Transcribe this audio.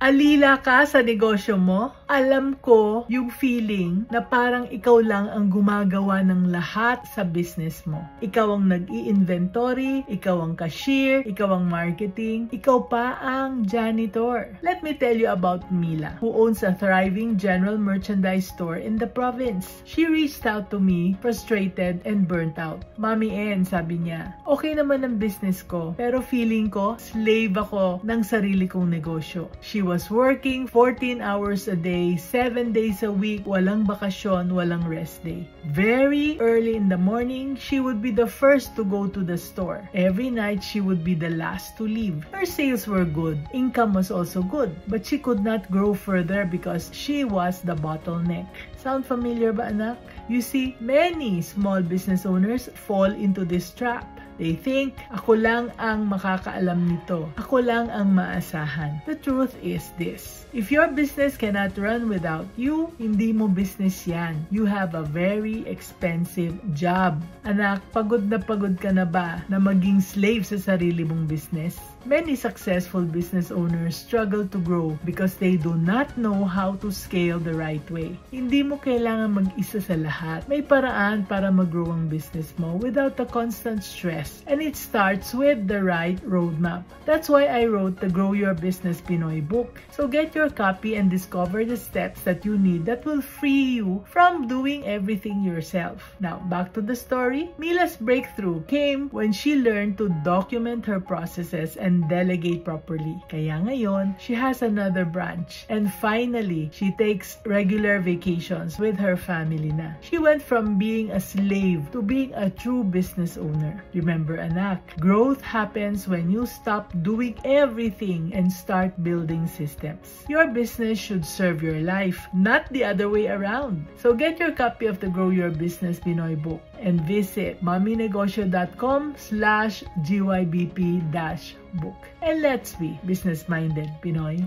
Alila ka sa negosyo mo? Alam ko yung feeling na parang ikaw lang ang gumagawa ng lahat sa business mo. Ikaw ang nag-i-inventory, ikaw ang cashier, ikaw ang marketing, ikaw pa ang janitor. Let me tell you about Mila, who owns a thriving general merchandise store in the province. She reached out to me, frustrated and burnt out. Mami En, sabi niya, okay naman ang business ko, pero feeling ko, slave ako ng sarili kong negosyo. She was working 14 hours a day, 7 days a week, walang bakasyon, walang rest day. Very early in the morning, she would be the first to go to the store. Every night, she would be the last to leave. Her sales were good. Income was also good. But she could not grow further because she was the bottleneck. Sound familiar ba, anak? You see, many small business owners fall into this trap. They think, ako lang ang makakaalam nito. Ako lang ang maasahan. The truth is this. If your business cannot run without you, hindi mo business yan. You have a very expensive job. Anak, pagod ka na ba na maging slave sa sarili mong business? Many successful business owners struggle to grow because they do not know how to scale the right way. Hindi mo kailangan mag-isa sa lahat. May paraan para mag-grow ang business mo without the constant stress. And it starts with the right roadmap. That's why I wrote the Grow Your Business Pinoy book. So get your copy and discover the steps that you need that will free you from doing everything yourself. Now, back to the story. Mila's breakthrough came when she learned to document her processes and delegate properly. Kaya ngayon, she has another branch. And finally, she takes regular vacations with her family na. She went from being a slave to being a true business owner. Remember, anak, growth happens when you stop doing everything and start building systems. Your business should serve your life, not the other way around. So get your copy of the Grow Your Business Pinoy book and visit mommynegosyo.com/GYBP-book. And let's be business-minded, Pinoy.